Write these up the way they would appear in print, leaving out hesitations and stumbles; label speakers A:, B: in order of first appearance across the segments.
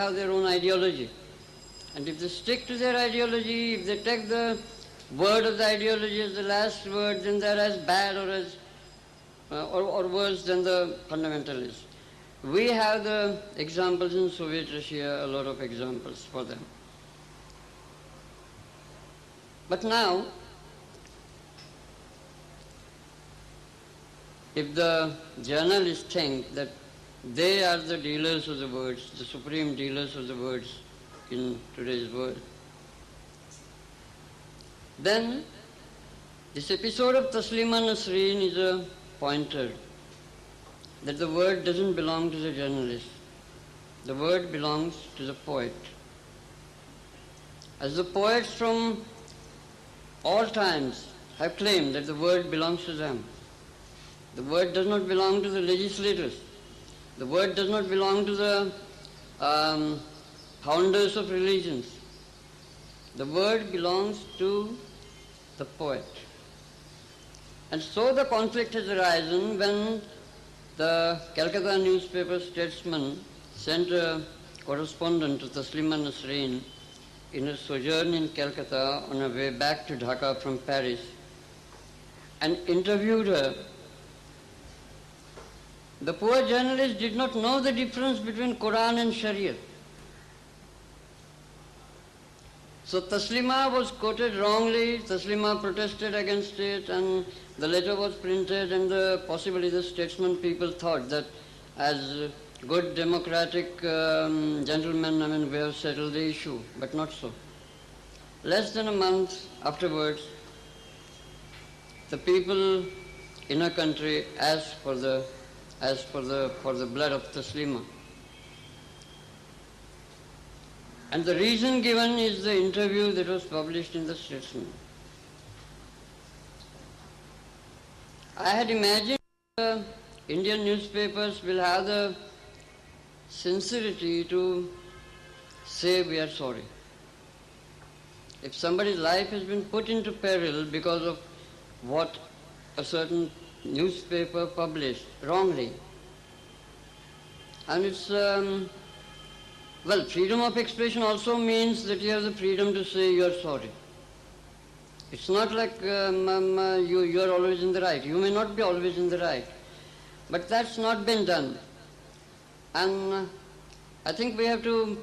A: have their own ideology. And if they stick to their ideology, if they take the word of the ideology as the last word, then they're as bad or as or worse than the fundamentalists. We have the examples in Soviet Russia, a lot of examples for them. But now, if the journalists think that they are the dealers of the words, the supreme dealers of the words in today's world, then this episode of Taslima Nasreen is a pointer that the word doesn't belong to the journalist. The word belongs to the poet. As the poets from all times have claimed that the word belongs to them. The word does not belong to the legislators. The word does not belong to the founders of religions. The word belongs to the poet. And so the conflict has arisen when the Calcutta newspaper Statesman sent a correspondent to Taslima Nasreen in her sojourn in Calcutta on her way back to Dhaka from Paris and interviewed her. The poor journalist did not know the difference between Qur'an and Sharia. So Taslima was quoted wrongly, Taslima protested against it, and the letter was printed, and possibly the Statesman people thought that as good democratic gentlemen, we have settled the issue, but not so. Less than a month afterwards, the people in our country asked for the blood of Taslima. And the reason given is the interview that was published in the Statesman. I had imagined Indian newspapers will have the sincerity to say we are sorry. If somebody's life has been put into peril because of what a certain newspaper published wrongly, and it's well, freedom of expression also means that you have the freedom to say you are sorry. It's not like you are always in the right. You may not be always in the right. But that's not been done. And I think we have to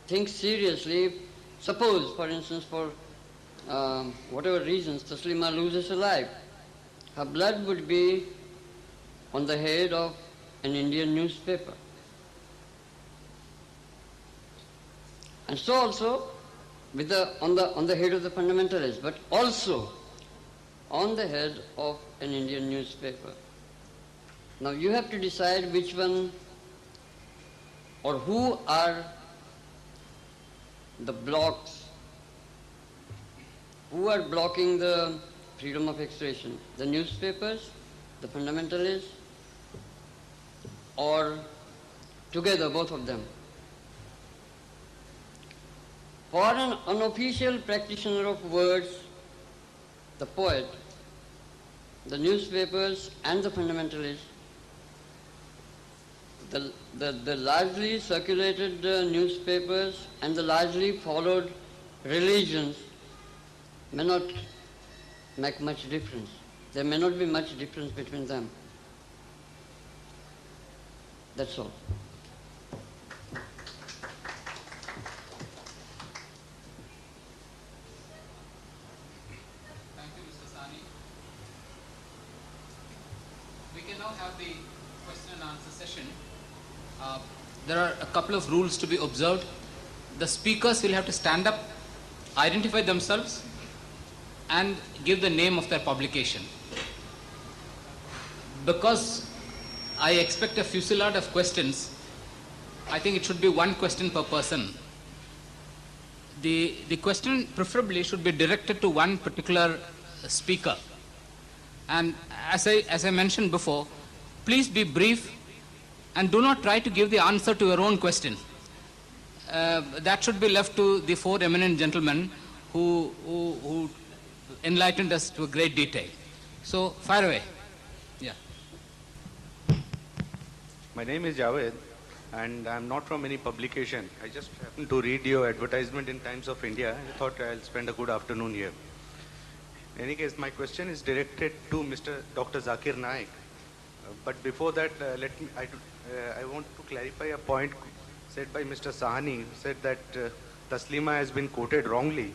A: think seriously. Suppose, for instance, for whatever reasons, Taslima loses her life. Her blood would be on the head of an Indian newspaper. And so also on the head of the fundamentalists, but also on the head of an Indian newspaper. Now you have to decide which one or who are the blocks, who are blocking the freedom of expression, the newspapers, the fundamentalists, or together, both of them. For an unofficial practitioner of words, the poet, the newspapers and the fundamentalists, the largely circulated newspapers and the largely followed religions may not make much difference. There may not be much difference between them. That's all.
B: Have the question and answer session. There are a couple of rules to be observed. The speakers will have to stand up, identify themselves, and give the name of their publication. Because I expect a fusillade of questions, I think it should be one question per person. The question preferably should be directed to one particular speaker. And as I mentioned before, please be brief and do not try to give the answer to your own question. That should be left to the four eminent gentlemen who enlightened us to a great detail. So, fire away. Yeah.
C: My name is Javed. and I'm not from any publication. I just happened to read your advertisement in Times of India. I thought I'll spend a good afternoon here. In any case, my question is directed to Mr. Dr. Zakir Naik. But before that, I want to clarify a point said by Mr. Shahane, who said that Taslima has been quoted wrongly.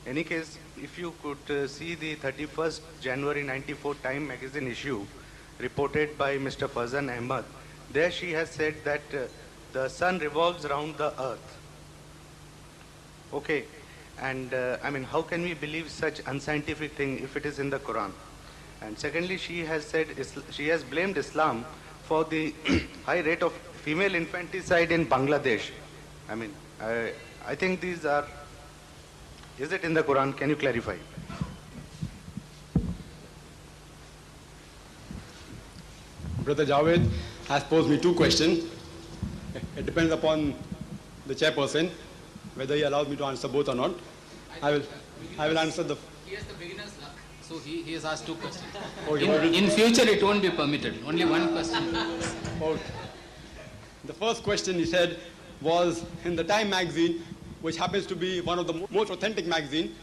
C: In any case, if you could see the 31st January 94 Time magazine issue reported by Mr. Fazan Ahmad, there she has said that the sun revolves around the earth. Okay, and I mean, how can we believe such unscientific thing if it is in the Quran? And secondly, she has said, she has blamed Islam for the high rate of female infanticide in Bangladesh. I mean, I think these are, is it in the Quran? Can you clarify?
D: Brother Javed has posed me two questions. It depends upon the chairperson whether he allows me to answer both or not. I will answer the...
B: He has the beginner's luck, so he has asked two questions.
D: Okay,
B: In future, it won't be permitted. Only one question.
D: Okay. The first question he said was in the Time magazine, which happens to be one of the most authentic magazine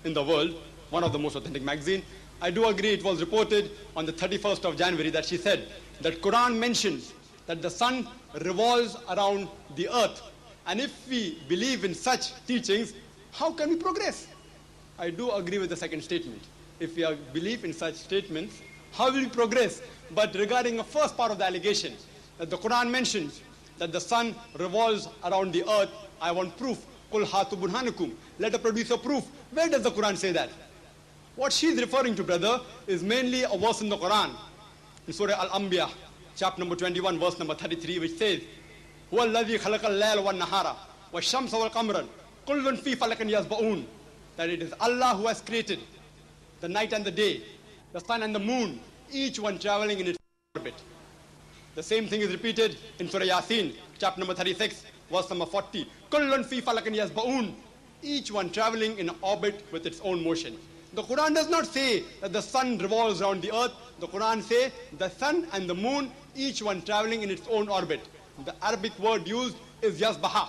D: in the world, one of the most authentic magazine. I do agree it was reported on the 31st of January that she said that Quran mentions that the sun revolves around the earth. And if we believe in such teachings, how can we progress? I do agree with the second statement. If we believe in such statements, how will we progress? But regarding the first part of the allegation, that the Quran mentions that the sun revolves around the earth, I want proof. Qul hatu burhanakum. Let us produce a proof. Where does the Quran say that? What she's referring to, brother, is mainly a verse in the Quran, in Surah Al-Anbiya, chapter number 21, verse number 33, which says, هُوَ الَّذِي خَلَقَ اللَّيْلَ وَالنَّهَارَ وَالشَّمْسَ وَالْقَمَرَ كُلٌّ فِي فَلَكٍ يَسْبَحُونَ. That it is Allah who has created the night and the day, the sun and the moon, each one traveling in its orbit. The same thing is repeated in Surah Yasin, chapter number 36, verse number 40. كُلٌّ فِي فَلَكٍ يَسْبَحُونَ. Each one traveling in orbit with its own motion. The Quran does not say that the sun revolves around the earth. The Quran says the sun and the moon, each one traveling in its own orbit. The Arabic word used is yasbaha,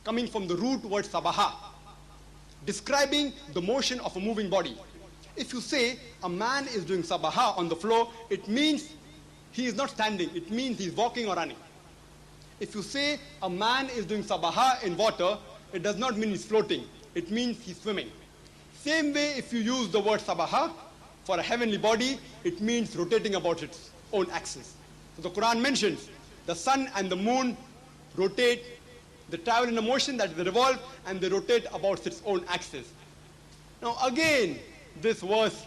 D: coming from the root word sabaha, describing the motion of a moving body. If you say a man is doing sabaha on the floor, it means he is not standing. It means he is walking or running. If you say a man is doing sabaha in water, it does not mean he's floating. It means he's swimming. Same way, if you use the word sabaha for a heavenly body, it means rotating about its own axis. So the Quran mentions the sun and the moon rotate, they travel in a motion that they revolve and they rotate about its own axis. Now again, this verse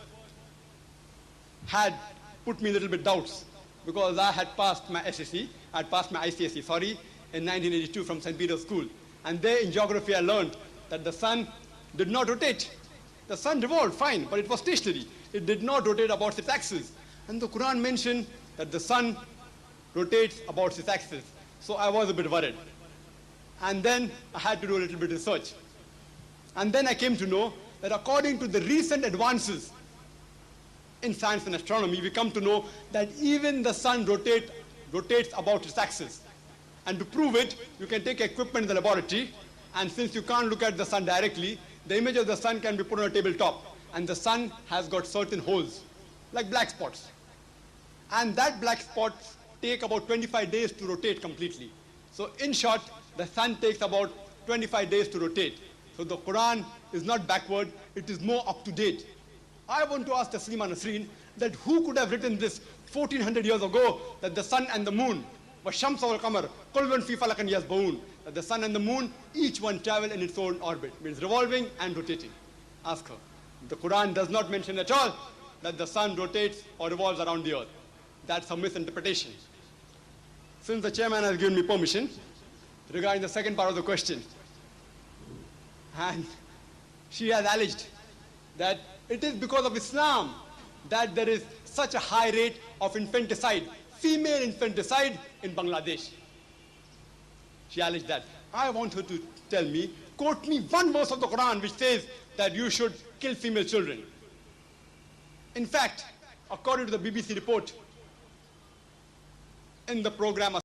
D: had put me a little bit doubts because I had passed my SSC, I had passed my ICSE, in 1982 from St. Peter's School. And there in geography I learned that the sun did not rotate. The sun revolved, fine, but it was stationary. It did not rotate about its axis. And the Quran mentioned that the sun rotates about its axis. So I was a bit worried. And then I had to do a little bit of research. And then I came to know that according to the recent advances in science and astronomy, we come to know that even the sun rotates about its axis. And to prove it, you can take equipment in the laboratory, and since you can't look at the sun directly, the image of the sun can be put on a tabletop, and the sun has got certain holes, like black spots. And that black spots take about 25 days to rotate completely. So in short, the sun takes about 25 days to rotate. So the Quran is not backward, it is more up to date. I want to ask Taslima Nasreen that who could have written this 1400 years ago, that the sun and the moon, وَالشَّمْسَ وَالْقَمَرَ كُلٌّ فِي فَلَكٍ يَسْبَحُونَ, that the sun and the moon, each one travel in its own orbit, means revolving and rotating. Ask her. The Quran does not mention at all that the sun rotates or revolves around the earth. That's a misinterpretation. Since the chairman has given me permission, regarding the second part of the question, and she has alleged that it is because of Islam that there is such a high rate of infanticide, female infanticide in Bangladesh. She alleged that. I want her to tell me, quote me one verse of the Quran which says that you should kill female children. In fact, according to the BBC report in the program